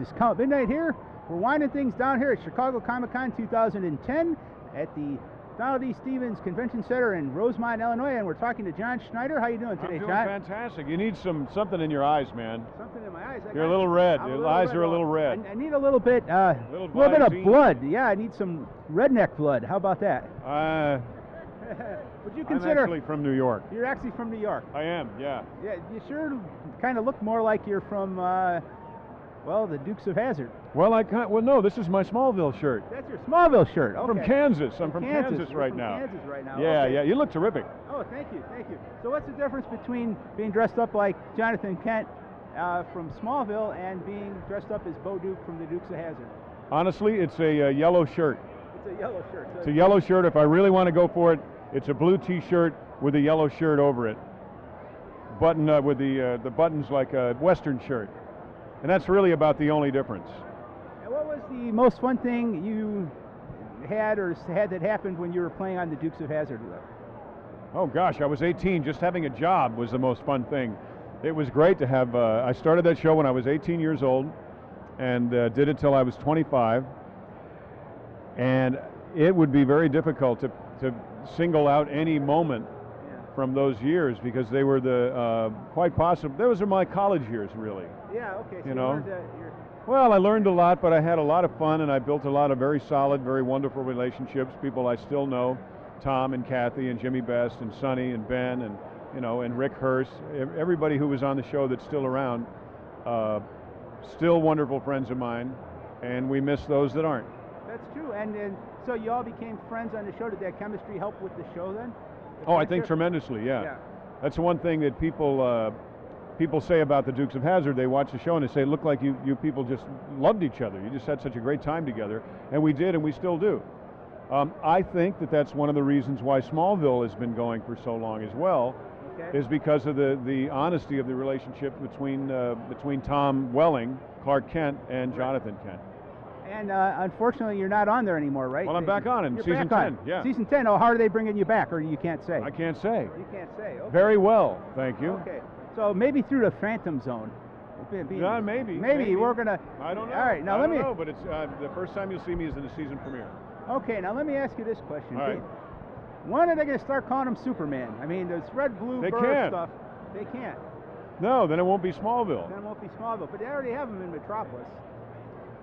It's midnight here. We're winding things down here at Chicago Comic-Con 2010 at the Donald E. Stevens Convention Center in Rosemont, Illinois, and we're talking to John Schneider. How you doing today, John? I'm doing fantastic. You need something in your eyes, man. Something in my eyes. You're a little red. Your eyes are a little red. I need a little bit, a little bit of blood. Yeah, I need some redneck blood. How about that? Would you consider? I'm actually from New York. You're actually from New York. I am. Yeah. Yeah. You sure kind of look more like you're from, well, the Dukes of Hazzard. Well, well, no. This is my Smallville shirt. That's your Smallville shirt. Okay. I'm from Kansas. I'm from Kansas right now. Kansas right now. Yeah, okay. yeah. You look terrific. Oh, thank you, thank you. So, what's the difference between being dressed up like Jonathan Kent from Smallville and being dressed up as Bo Duke from the Dukes of Hazzard? Honestly, it's a yellow shirt. It's a yellow shirt. So it's a yellow shirt. If I really want to go for it, it's a blue T-shirt with a yellow shirt over it. Button with the buttons like a Western shirt, and that's really about the only difference. And what was the most fun thing you had that happened when you were playing on the Dukes of Hazzard? Oh gosh, I was 18. Just having a job was the most fun thing. It was great to have. I started that show when I was 18 years old, and did it till I was 25. And it would be very difficult to single out any moment from those years, because they were the quite possible. Those are my college years, really. Yeah. Okay. So you know. Well, I learned a lot, but I had a lot of fun, and I built a lot of very solid, very wonderful relationships. People I still know, Tom and Kathy and Jimmy Best and Sonny and Ben and and Rick Hurst. Everybody who was on the show that's still around, still wonderful friends of mine, and we miss those that aren't. That's true. And so you all became friends on the show. Did that chemistry help with the show then? Oh, I think tremendously, yeah. That's one thing that people say about the Dukes of Hazzard. They watch the show and they say, it looked like you people just loved each other. You just had such a great time together. And we did, and we still do. I think that's one of the reasons why Smallville has been going for so long as well, is because of the honesty of the relationship between Tom Welling, Clark Kent, and Jonathan Kent. And unfortunately, you're not on there anymore, right? Well, I'm back on in season 10. Yeah. Season 10. Oh, how are they bringing you back, or you can't say? I can't say. You can't say. Okay. Very well, thank you. Okay. So maybe through the Phantom Zone. Yeah, maybe. Maybe we're gonna. I don't know. All right. Now I let me. don't know, but it's the first time you'll see me is in the season premiere. Okay. Now let me ask you this question. All right. When are they going to start calling him Superman? I mean, this red, blue, bird stuff. They can't. No, then it won't be Smallville. Then it won't be Smallville. But they already have him in Metropolis.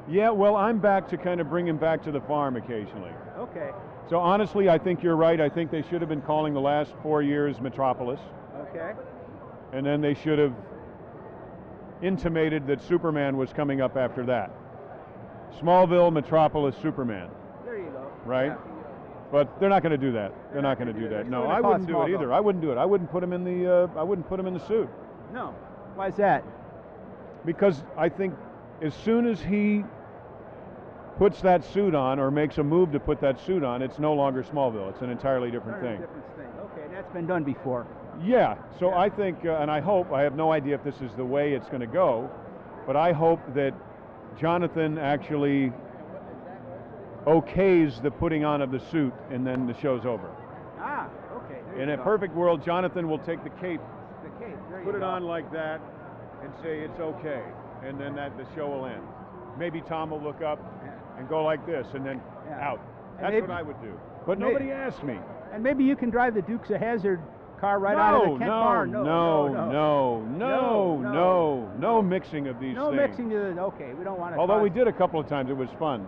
Yeah, well, I'm back to kind of bring him back to the farm occasionally. Okay. So honestly, I think you're right. I think they should have been calling the last 4 years Metropolis. Okay. And then they should have intimated that Superman was coming up after that. Smallville, Metropolis, Superman. There you go. Right? Yeah. But they're not going to do that. They're not going to do that. No, I wouldn't do it either. I wouldn't do it. I wouldn't put him in the. I wouldn't put him in the suit. No. Why is that? Because I think as soon as he puts that suit on or makes a move to put that suit on, it's no longer Smallville. It's an entirely different thing. Okay, that's been done before. Yeah, so I think, and I hope, I have no idea if this is the way it's going to go, but I hope that Jonathan actually okays the putting on of the suit, and then the show's over. Ah, okay. In a perfect world, Jonathan will take the cape, put it on like that, and say it's okay, and then the show will end. Maybe Tom will look up and go like this, and then out. That's what I would do. But nobody asked me. And maybe you can drive the Dukes of Hazzard car right out of the Kent barn. No mixing of these things. No mixing. Okay, we don't want to. Although we did a couple of times, it was fun.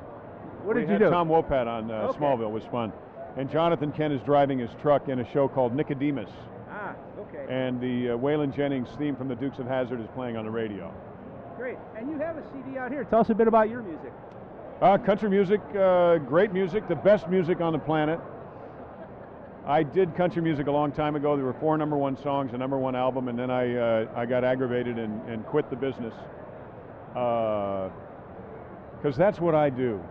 What did you do? Tom Wopat on Smallville was fun, and Jonathan Kent is driving his truck in a show called Nicodemus. Ah, okay. And the Waylon Jennings theme from the Dukes of Hazzard is playing on the radio. Great. And you have a CD out here. Tell us a bit about your music. Country music, great music, the best music on the planet. I did country music a long time ago. There were 4 #1 songs, a #1 album, and then I got aggravated and quit the business. Because that's what I do.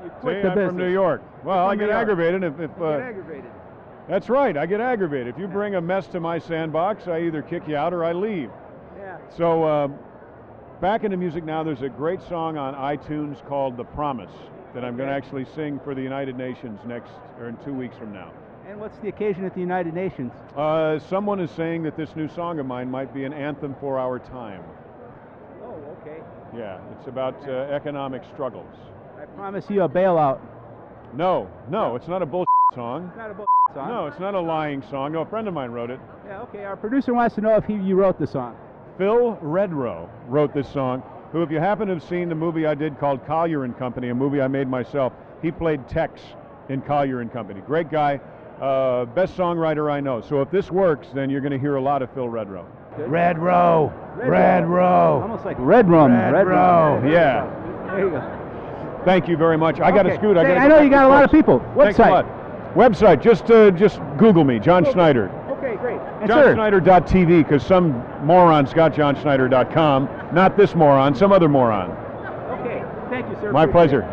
You quit the I'm business. from New York. Well, I get aggravated if get aggravated. That's right, I get aggravated. If you bring a mess to my sandbox, I either kick you out or I leave. Yeah. So back into music now, there's a great song on iTunes called The Promise that I'm going to actually sing for the United Nations in 2 weeks from now. And what's the occasion at the United Nations? Someone is saying that this new song of mine might be an anthem for our time. Oh, okay. Yeah, it's about economic struggles. I promise you a bailout. No, it's not a bullshit song. It's not a song. No, it's not a lying song. No, a friend of mine wrote it. Yeah, okay. Our producer wants to know if you wrote the song. Phil Redrow wrote this song, who, if you happen to have seen the movie I did called Collier and Company, a movie I made myself, he played Tex in Collier and Company. Great guy, best songwriter I know. So if this works, then you're going to hear a lot of Phil Redrow. Redrow. Redrow. Almost like Red Rum. Redrow. Yeah. There you go. Thank you very much. I got to scoot. I know you got a lot of people. Thanks a lot. Website, just Google me, John Schneider. Okay, great. JohnSchneider.tv, because some morons got JohnSchneider.com. Not this moron, some other moron. Okay, thank you, sir. My pleasure.